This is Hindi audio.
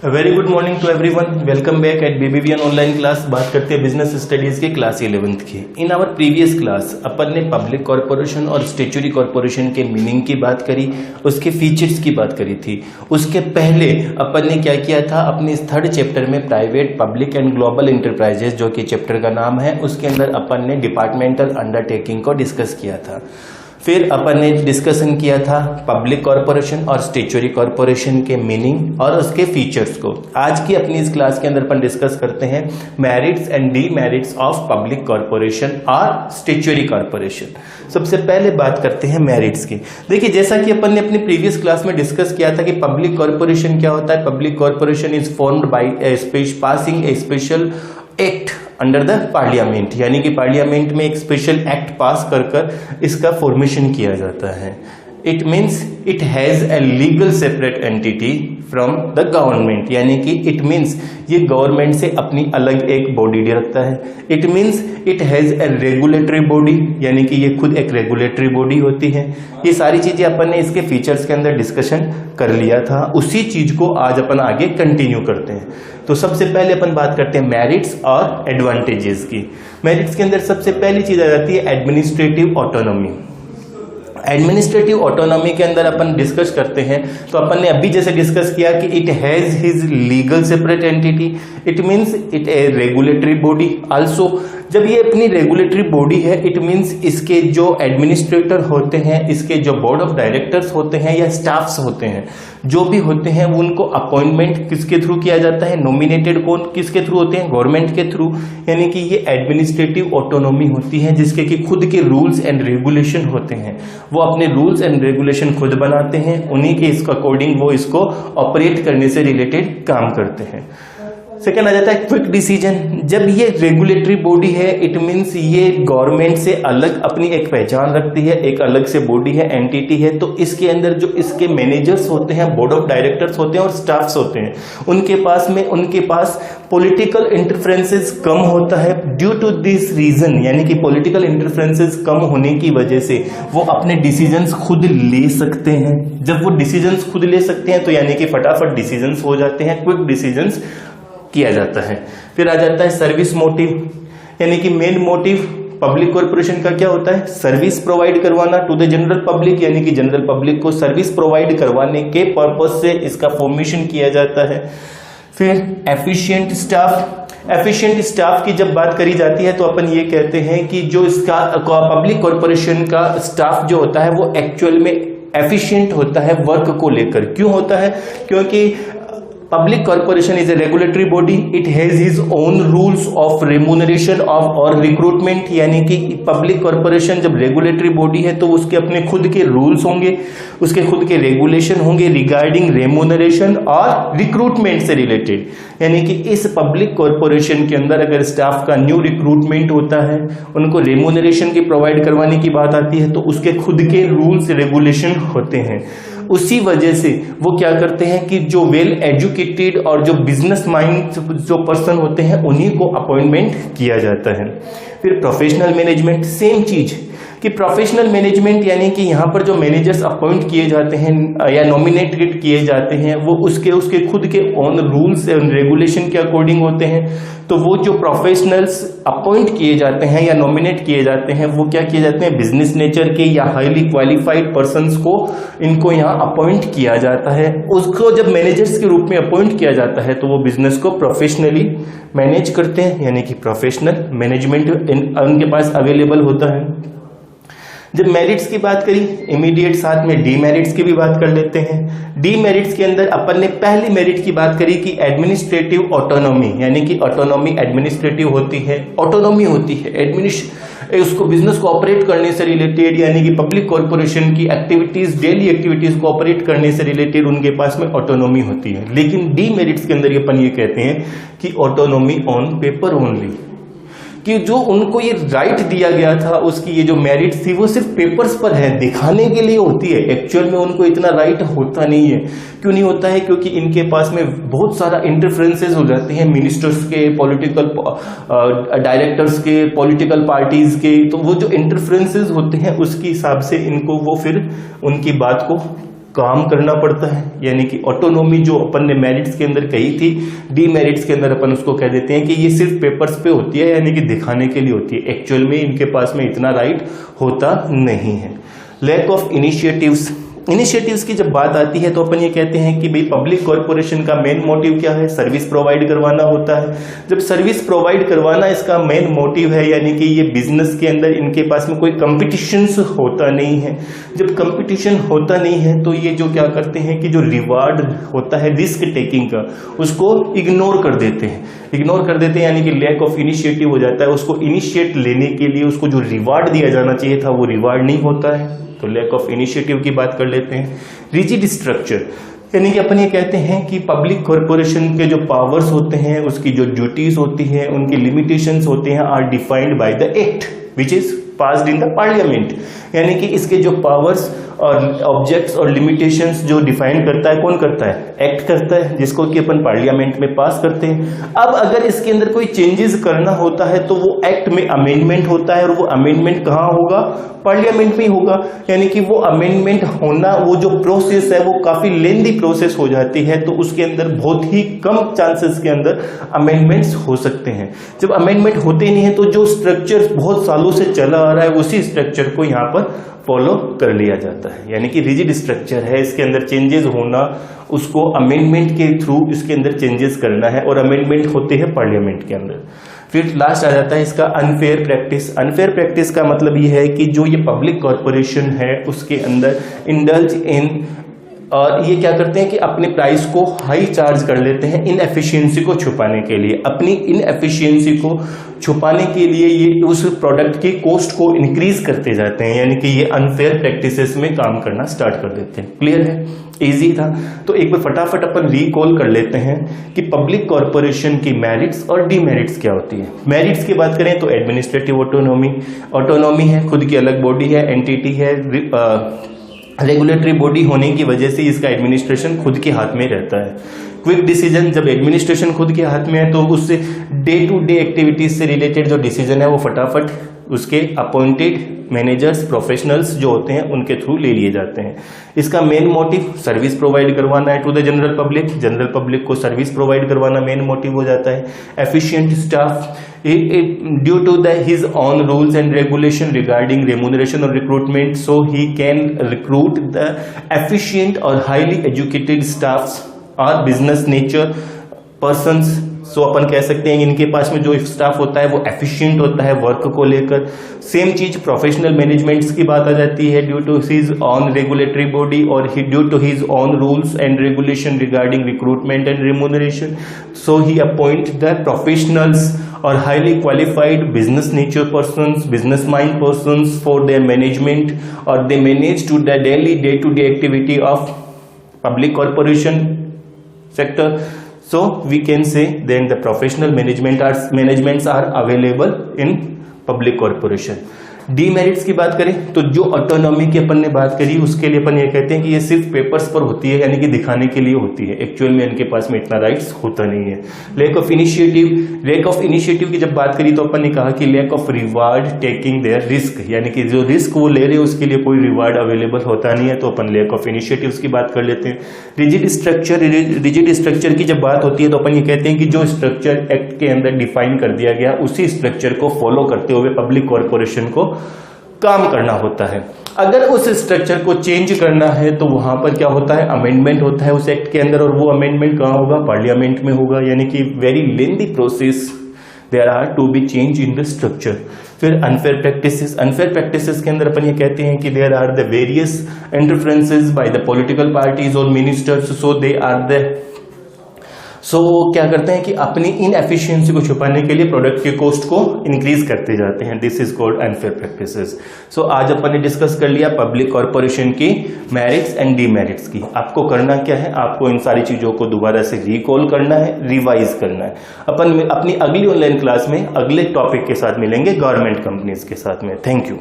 Very good morning to everyone, welcome back at BBVN online class. बात करते हैं बिजनेस स्टडीज के क्लास 11th की। इन आवर प्रीवियस क्लास अपन ने पब्लिक कॉर्पोरेशन और स्टैट्यूटरी कॉर्पोरेशन के मीनिंग की बात करी, उसके फीचर्स की बात करी थी। उसके पहले अपन ने क्या किया था, अपने इस थर्ड चैप्टर में private, public and global enterprises जो कि चैप्टर का नाम है, उसके अंदर अपन ने डिपार्टमेंटल अंडरटेकिंग को डिस्कस किया था। फिर अपन ने डिस्कशन किया था पब्लिक कॉर्पोरेशन और स्टैट्यूटरी कॉर्पोरेशन के मीनिंग और उसके फीचर्स को। आज की अपनी इस क्लास के अंदर अपन डिस्कस करते हैं merits and demerits of public corporation और स्टैट्यूटरी कॉर्पोरेशन। सबसे पहले बात करते हैं मेरिट्स की। देखिए, जैसा कि अपन ने अपनी प्रीवियस क्लास में डिस्कस किया था कि पब्लिक कॉर्पोरेशन क्या होता है। Public corporation is formed by passing A special act under the parliament, यानी कि पार्लियामेंट में एक स्पेशल एक्ट पास कर इसका फॉर्मेशन किया जाता है। It means it has a legal separate entity from the government, यानी कि इट मीन्स ये गवर्नमेंट से अपनी अलग एक बॉडी रखता है। It means it has a regulatory body, यानी कि ये खुद एक रेगुलेटरी बॉडी होती है। ये सारी चीजें अपन ने इसके फीचर्स के अंदर डिस्कशन कर लिया था, उसी चीज को आज अपन आगे कंटिन्यू करते हैं। तो सबसे पहले अपन बात करते हैं मेरिट्स और एडवांटेजेस की। मेरिट्स के अंदर सबसे पहली चीज आ जाती है एडमिनिस्ट्रेटिव ऑटोनॉमी। एडमिनिस्ट्रेटिव ऑटोनॉमी के अंदर अपन डिस्कस करते हैं तो अपन ने अभी जैसे डिस्कस किया कि it has his legal separate entity, it means it A regulatory body also. जब ये अपनी रेगुलेटरी बॉडी है, इट मीन्स इसके जो एडमिनिस्ट्रेटर होते हैं, इसके जो बोर्ड ऑफ डायरेक्टर्स होते हैं या स्टाफ्स होते हैं, जो भी होते हैं, उनको अपॉइंटमेंट किसके थ्रू किया जाता है, नॉमिनेटेड कौन किसके थ्रू होते हैं, गवर्नमेंट के थ्रू। यानी कि ये एडमिनिस्ट्रेटिव ऑटोनॉमी होती है जिसके कि खुद के रूल्स एंड रेगुलेशन होते हैं। वो अपने रूल्स एंड रेगुलेशन खुद बनाते हैं, उन्हीं के इसको अकॉर्डिंग वो इसको ऑपरेट करने से रिलेटेड काम करते हैं। सेकेंड आ जाता है क्विक डिसीजन। जब ये रेगुलेटरी बॉडी है, इट मीन्स ये गवर्नमेंट से अलग अपनी एक पहचान रखती है, एक अलग से बॉडी है, एंटिटी है। तो इसके अंदर जो इसके मैनेजर्स होते हैं, बोर्ड ऑफ डायरेक्टर्स होते हैं और स्टाफ्स होते हैं, उनके पास पॉलिटिकल इंटरफेरेंसेस कम होता है। ड्यू टू दिस रीजन, यानी कि पॉलिटिकल इंटरफेरेंसेस कम होने की वजह से वो अपने डिसीजंस खुद ले सकते हैं। जब वो डिसीजंस खुद ले सकते हैं तो यानी कि फटाफट डिसीजंस हो जाते हैं, क्विक डिसीजंस किया जाता है। फिर आ जाता है सर्विस मोटिव, यानी कि मेन मोटिव पब्लिक कॉर्पोरेशन का क्या होता है, सर्विस प्रोवाइड करवाना टू द जनरल पब्लिक, यानी कि जनरल पब्लिक को सर्विस प्रोवाइड करवाने के पर्पज से इसका फॉर्मेशन किया जाता है। फिर एफिशिएंट स्टाफ। एफिशिएंट स्टाफ की जब बात करी जाती है तो अपन ये कहते हैं कि जो इसका पब्लिक कॉर्पोरेशन का स्टाफ जो होता है वो एक्चुअल में एफिशिएंट होता है वर्क को लेकर। क्यों होता है? क्योंकि public corporation is a regulatory body, it has his own rules of remuneration of और रिक्रूटमेंट, यानी कि पब्लिक कॉर्पोरेशन जब रेगुलेटरी बॉडी है तो उसके अपने खुद के रूल्स होंगे, उसके खुद के रेगुलेशन होंगे रिगार्डिंग रेम्यूनरेशन और रिक्रूटमेंट से रिलेटेड। यानी कि इस पब्लिक कॉर्पोरेशन के अंदर अगर स्टाफ का न्यू रिक्रूटमेंट होता है, उनको रेम्यूनरेशन की प्रोवाइड करवाने की बात आती है, तो उसके खुद के रूल्स रेगुलेशन होते हैं। उसी वजह से वो क्या करते हैं कि जो वेल एजुकेटेड और जो बिजनेस माइंड जो पर्सन होते हैं उन्हीं को अपॉइंटमेंट किया जाता है। फिर प्रोफेशनल मैनेजमेंट, सेम चीज कि प्रोफेशनल मैनेजमेंट यानी कि यहाँ पर जो मैनेजर्स अपॉइंट किए जाते हैं या नॉमिनेटेड किए जाते हैं वो उसके खुद के ओन रूल्स एंड रेगुलेशन के अकॉर्डिंग होते हैं। तो वो जो प्रोफेशनल्स अपॉइंट किए जाते हैं या नॉमिनेट किए जाते हैं वो क्या किए जाते हैं, बिजनेस नेचर के या हाईली क्वालिफाइड पर्संस को इनको यहाँ अपॉइंट किया जाता है। उसको जब मैनेजर्स के रूप में अपॉइंट किया जाता है तो वो बिजनेस को प्रोफेशनली मैनेज करते हैं, यानी कि प्रोफेशनल मैनेजमेंट उनके पास अवेलेबल होता है। जब मेरिट्स की बात करी, इमीडिएट साथ में डीमेरिट्स की भी बात कर लेते हैं। डीमेरिट्स के अंदर अपन ने पहली मेरिट की बात करी कि एडमिनिस्ट्रेटिव ऑटोनॉमी, यानी कि ऑटोनॉमी एडमिनिस्ट्रेटिव होती है, ऑटोनॉमी होती है उसको बिजनेस को ऑपरेट करने से रिलेटेड, यानी कि पब्लिक कॉर्पोरेशन की एक्टिविटीज, डेली एक्टिविटीज को ऑपरेट करने से रिलेटेड उनके पास में ऑटोनॉमी होती है। लेकिन डीमेरिट्स के अंदर अपन ये कहते हैं कि ऑटोनॉमी ऑन पेपर ओनली, कि जो उनको ये राइट दिया गया था, उसकी ये जो मेरिट थी वो सिर्फ पेपर्स पर है, दिखाने के लिए होती है। एक्चुअल में उनको इतना राइट होता नहीं है। क्यों नहीं होता है? क्योंकि इनके पास में बहुत सारा इंटरफेरेंसेस हो जाते हैं मिनिस्टर्स के, पॉलिटिकल डायरेक्टर्स के, पॉलिटिकल पार्टीज के। तो वो जो इंटरफेरेंसेस होते हैं उसके हिसाब से इनको वो फिर उनकी बात को काम करना पड़ता है, यानी कि ऑटोनॉमी जो अपन ने मेरिट्स के अंदर कही थी, डीमेरिट्स के अंदर अपन उसको कह देते हैं कि ये सिर्फ पेपर्स पे होती है, यानी कि दिखाने के लिए होती है। एक्चुअल में इनके पास में इतना राइट होता नहीं है। लैक ऑफ इनिशिएटिव्स की जब बात आती है तो अपन ये कहते हैं कि भाई पब्लिक कॉर्पोरेशन का मेन मोटिव क्या है, सर्विस प्रोवाइड करवाना होता है। जब सर्विस प्रोवाइड करवाना इसका मेन मोटिव है, यानी कि ये बिजनेस के अंदर इनके पास में कोई कंपटीशन होता नहीं है। जब कंपटीशन होता नहीं है तो ये जो क्या करते हैं कि जो रिवार्ड होता है रिस्क टेकिंग का, उसको इग्नोर कर देते हैं, यानी कि लैक ऑफ इनिशिएटिव हो जाता है। उसको इनिशिएट लेने के लिए उसको जो रिवार्ड दिया जाना चाहिए था वो रिवार्ड नहीं होता है, तो लैक ऑफ इनिशिएटिव की बात कर लेते हैं। रिजिड स्ट्रक्चर, यानी कि अपन ये कहते हैं कि पब्लिक कॉर्पोरेशन के जो पावर्स होते हैं, उसकी जो ड्यूटीज होती हैं, उनकी लिमिटेशंस होते हैं, are defined by the act which is passed in the parliament. यानी कि इसके जो पावर्स और ऑब्जेक्ट्स और लिमिटेशंस जो डिफाइन करता है, कौन करता है? एक्ट करता है, जिसको कि अपन पार्लियामेंट में पास करते हैं। अब अगर इसके अंदर कोई चेंजेस करना होता है तो वो एक्ट में अमेंडमेंट होता है, और वो अमेंडमेंट कहाँ होगा? पार्लियामेंट में होगा। यानी कि वो अमेंडमेंट होना, वो जो प्रोसेस है वो काफी लेंदी प्रोसेस हो जाती है, तो उसके अंदर बहुत ही कम चांसेस के अंदर अमेंडमेंट्स हो सकते हैं। जब अमेंडमेंट होते नहीं है तो जो स्ट्रक्चर बहुत सालों से चला आ रहा है उसी स्ट्रक्चर को यहाँ पर फॉलो कर लिया जाता है। यानी कि रिजिड स्ट्रक्चर है, इसके अंदर चेंजेस होना, उसको अमेंडमेंट के थ्रू इसके अंदर चेंजेस करना है, और अमेंडमेंट होते हैं पार्लियामेंट के अंदर। फिर लास्ट आ जाता है इसका अनफेयर प्रैक्टिस। अनफेयर प्रैक्टिस का मतलब ये है कि जो ये पब्लिक कॉर्पोरेशन है उसके अंदर इंडल्ज इन, और ये क्या करते हैं कि अपने प्राइस को हाई चार्ज कर लेते हैं इनएफिशिएंसी को छुपाने के लिए। अपनी इनएफिशिएंसी को छुपाने के लिए ये उस प्रोडक्ट की कॉस्ट को इंक्रीज करते जाते हैं, यानी कि ये अनफेयर प्रैक्टिसेस में काम करना स्टार्ट कर देते हैं। क्लियर है? इजी था। तो एक बार फटाफट अपन रिकॉल कर लेते हैं कि पब्लिक कॉर्पोरेशन की मेरिट्स और डीमेरिट्स क्या होती है। मेरिट्स की बात करें तो एडमिनिस्ट्रेटिव ऑटोनॉमी है, खुद की अलग बॉडी है, एंटिटी है, रेगुलेटरी बॉडी होने की वजह से इसका एडमिनिस्ट्रेशन खुद के हाथ में रहता है। क्विक डिसीजन, जब एडमिनिस्ट्रेशन खुद के हाथ में है तो उससे डे टू डे एक्टिविटीज से रिलेटेड जो डिसीजन है वो फटाफट उसके अपॉइंटेड मैनेजर्स, प्रोफेशनल्स जो होते हैं उनके थ्रू ले लिए जाते हैं। इसका मेन मोटिव सर्विस प्रोवाइड करवाना है टू द जनरल पब्लिक को सर्विस प्रोवाइड करवाना मेन मोटिव हो जाता है। Efficient staff, due to his own rules and regulation regarding remuneration और recruitment, so he can recruit the efficient और हाईली एजुकेटेड स्टाफ्स और बिजनेस नेचर पर्सन्स। सो अपन कह सकते हैं इनके पास में जो स्टाफ होता है वो एफिशिएंट होता है वर्क को लेकर। सेम चीज प्रोफेशनल मैनेजमेंट्स की बात आ जाती है, due to his own regulatory body और due to his own rules and regulation regarding recruitment and remuneration, so he appoint the professionals और highly qualified business nature persons, business mind persons for their management, और they manage to the daily day to day activity of public corporation sector. So we can say then the professional managements are available in public corporation. Demerits की बात करें तो जो ऑटोनॉमी की अपन ने बात करी उसके लिए अपन ये कहते हैं कि ये सिर्फ पेपर्स पर होती है, यानी कि दिखाने के लिए होती है, एक्चुअल में इनके पास में इतना राइट्स होता नहीं है। लैक ऑफ इनिशिएटिव की जब बात करी तो अपन ने कहा कि lack of reward taking their risk, यानी कि जो रिस्क वो ले रहे हैं उसके लिए कोई रिवार्ड अवेलेबल होता नहीं है, तो अपन लैक ऑफ इनिशिएटिव्स की बात कर लेते हैं। रिजिड स्ट्रक्चर की जब बात होती है तो अपन ये कहते हैं कि जो स्ट्रक्चर एक्ट के अंदर डिफाइन कर दिया गया उसी स्ट्रक्चर को फॉलो करते हुए पब्लिक कॉर्पोरेशन को काम करना होता है। अगर उस स्ट्रक्चर को चेंज करना है तो वहां पर क्या होता है, अमेंडमेंट होता है उस एक्ट के अंदर, और वो अमेंडमेंट कहां होगा, पार्लियामेंट में होगा, यानी कि very lengthy process there are to be change in the structure. फिर अनफेयर प्रैक्टिसेस के अंदर अपन ये कहते हैं कि there are the various interferences by the political parties और ministers, so they are the क्या करते हैं कि अपनी इनएफिशिएंसी को छुपाने के लिए प्रोडक्ट के कॉस्ट को इंक्रीज करते जाते हैं। This is called unfair practices. So आज अपन ने डिस्कस कर लिया पब्लिक कॉर्पोरेशन की मेरिट्स एंड डीमेरिट्स की। आपको करना क्या है, आपको इन सारी चीजों को दोबारा से रिकॉल करना है, रिवाइज करना है। अपन अपनी अगली ऑनलाइन क्लास में अगले टॉपिक के साथ मिलेंगे, गवर्नमेंट कंपनीज के साथ में। Thank you.